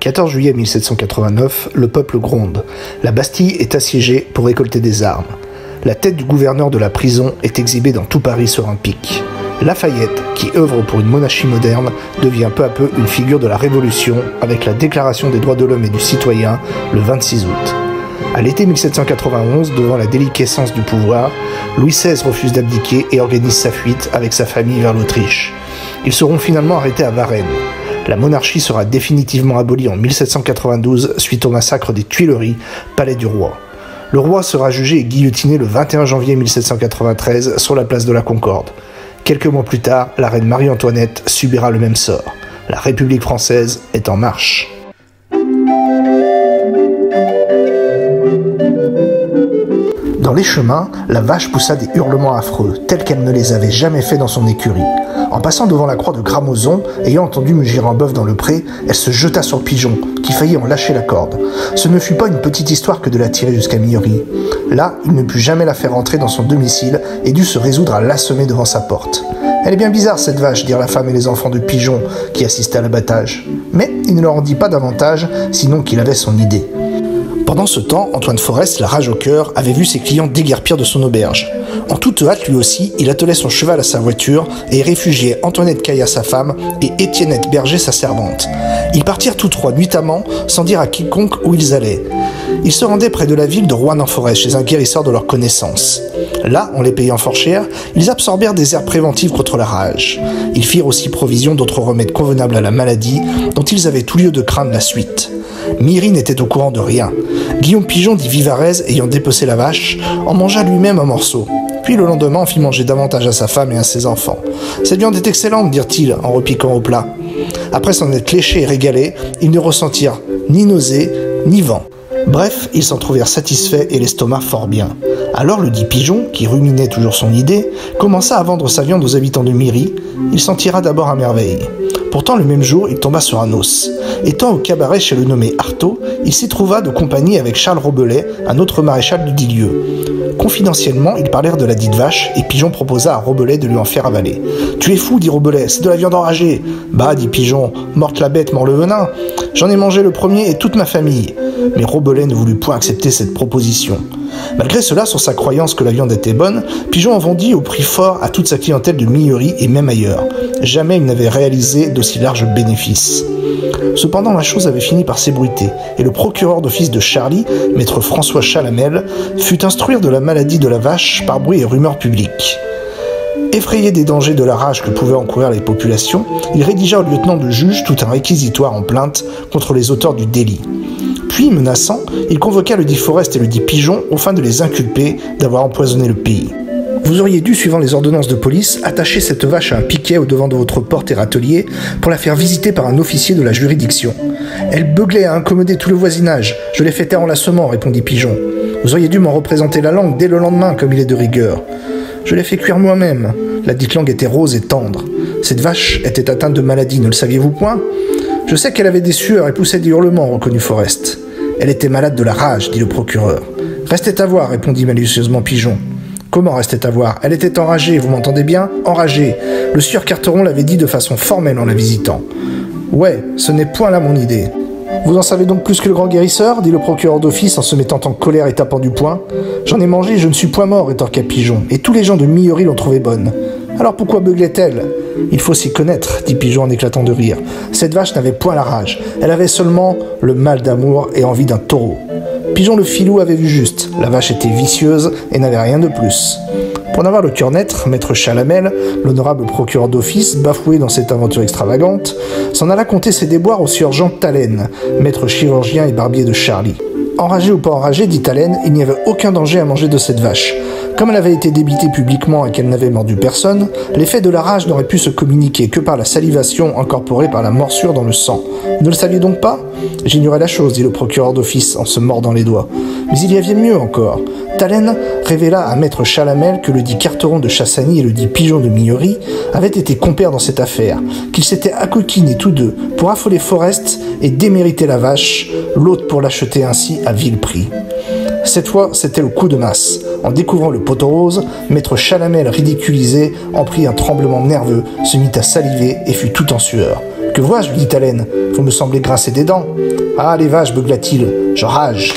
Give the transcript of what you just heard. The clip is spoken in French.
14 juillet 1789, le peuple gronde. La Bastille est assiégée pour récolter des armes. La tête du gouverneur de la prison est exhibée dans tout Paris sur un pic. Lafayette, qui œuvre pour une monarchie moderne, devient peu à peu une figure de la Révolution avec la Déclaration des droits de l'homme et du citoyen le 26 août. À l'été 1791, devant la déliquescence du pouvoir, Louis XVI refuse d'abdiquer et organise sa fuite avec sa famille vers l'Autriche. Ils seront finalement arrêtés à Varennes. La monarchie sera définitivement abolie en 1792 suite au massacre des Tuileries, palais du roi. Le roi sera jugé et guillotiné le 21 janvier 1793 sur la place de la Concorde. Quelques mois plus tard, la reine Marie-Antoinette subira le même sort. La République française est en marche. Dans les chemins, la vache poussa des hurlements affreux, tels qu'elle ne les avait jamais fait dans son écurie. En passant devant la croix de Gramozon, ayant entendu mugir un bœuf dans le pré, elle se jeta sur Pigeon, qui faillit en lâcher la corde. Ce ne fut pas une petite histoire que de la tirer jusqu'à Mirery. Là, il ne put jamais la faire entrer dans son domicile et dut se résoudre à l'assommer devant sa porte. « Elle est bien bizarre, cette vache », dirent la femme et les enfants de Pigeon, qui assistaient à l'abattage. Mais il ne leur en dit pas davantage, sinon qu'il avait son idée. Pendant ce temps, Antoine Forest, la rage au cœur, avait vu ses clients déguerpir de son auberge. En toute hâte, lui aussi, il attelait son cheval à sa voiture et réfugiait Antoinette Caillat, sa femme, et Étiennette Berger, sa servante. Ils partirent tous trois nuitamment, sans dire à quiconque où ils allaient. Ils se rendaient près de la ville de Roanne-en-Forêt, chez un guérisseur de leur connaissance. Là, en les payant fort cher, ils absorbèrent des herbes préventives contre la rage. Ils firent aussi provision d'autres remèdes convenables à la maladie, dont ils avaient tout lieu de craindre la suite. Miry n'était au courant de rien. Guillaume Pigeon, dit Vivarez, ayant dépecé la vache, en mangea lui-même un morceau. Puis le lendemain, en fit manger davantage à sa femme et à ses enfants. « Cette viande est excellente, dirent-ils, en repiquant au plat. » Après s'en être léchés et régalés, ils ne ressentirent ni nausée, ni vent. Bref, ils s'en trouvèrent satisfaits et l'estomac fort bien. Alors le dit Pigeon, qui ruminait toujours son idée, commença à vendre sa viande aux habitants de Miry. Il s'en tira d'abord à merveille. Pourtant, le même jour, il tomba sur un os. Étant au cabaret chez le nommé Artaud, il s'y trouva de compagnie avec Charles Robelet, un autre maréchal du dit lieu. Confidentiellement, ils parlèrent de la dite vache, et Pigeon proposa à Robelet de lui en faire avaler. « Tu es fou, dit Robelet, c'est de la viande enragée. »« Bah, dit Pigeon, morte la bête, mort le venin. J'en ai mangé le premier et toute ma famille. » Mais Robelet ne voulut point accepter cette proposition. Malgré cela, sur sa croyance que la viande était bonne, Pigeon en vendit au prix fort à toute sa clientèle de Mirery et même ailleurs. Jamais il n'avait réalisé d'aussi larges bénéfices. Cependant, la chose avait fini par s'ébruiter, et le procureur d'office de Charly, maître François Chalamel, fut instruire de la maladie de la vache par bruit et rumeur publique. Effrayé des dangers de la rage que pouvaient encourir les populations, il rédigea au lieutenant de juge tout un réquisitoire en plainte contre les auteurs du délit. Puis, menaçant, il convoqua le dit Forest et le dit Pigeon aux fins de les inculper d'avoir empoisonné le pays. Vous auriez dû, suivant les ordonnances de police, attacher cette vache à un piquet au devant de votre porte et râtelier pour la faire visiter par un officier de la juridiction. Elle beuglait à incommoder tout le voisinage. Je l'ai fait taire en l'assomant, répondit Pigeon. Vous auriez dû m'en représenter la langue dès le lendemain, comme il est de rigueur. Je l'ai fait cuire moi-même. La dite langue était rose et tendre. Cette vache était atteinte de maladie, ne le saviez-vous point? Je sais qu'elle avait des sueurs et poussait des hurlements, reconnut Forest. Elle était malade de la rage, dit le procureur. Restait à voir, répondit malicieusement Pigeon. Comment restait à voir? Elle était enragée, vous m'entendez bien? Enragée. Le sieur Carteron l'avait dit de façon formelle en la visitant. Ouais, ce n'est point là mon idée. Vous en savez donc plus que le grand guérisseur? Dit le procureur d'office en se mettant en colère et tapant du poing. J'en ai mangé, je ne suis point mort, rétorqua Pigeon, et tous les gens de Mirery l'ont trouvée bonne. Alors pourquoi beuglait-elle? Il faut s'y connaître, dit Pigeon en éclatant de rire. Cette vache n'avait point la rage, elle avait seulement le mal d'amour et envie d'un taureau. Pigeon le filou avait vu juste, la vache était vicieuse et n'avait rien de plus. Pour n'avoir le cœur net, maître Chalamel, l'honorable procureur d'office, bafoué dans cette aventure extravagante, s'en alla conter ses déboires au sieur Jean Tallenne, maître chirurgien et barbier de Charly. Enragé ou pas enragé, dit Tallenne, il n'y avait aucun danger à manger de cette vache. Comme elle avait été débitée publiquement et qu'elle n'avait mordu personne, l'effet de la rage n'aurait pu se communiquer que par la salivation incorporée par la morsure dans le sang. Ne le saviez donc pas? J'ignorais la chose, dit le procureur d'office en se mordant les doigts. Mais il y avait mieux encore. Tallenne révéla à maître Chalamel que le dit Carteron de Chassagny et le dit Pigeon de Mirery avaient été compères dans cette affaire, qu'ils s'étaient accoquinés tous deux pour affoler Forest et démériter la vache, l'autre pour l'acheter ainsi à vil prix. Cette fois, c'était le coup de masse. En découvrant le poteau rose, maître Chalamel, ridiculisé, en prit un tremblement nerveux, se mit à saliver et fut tout en sueur. Que Que vois-je lui dit Haleine. Vous me semblez grincer des dents. Ah, les vaches, beugla-t-il, je rage.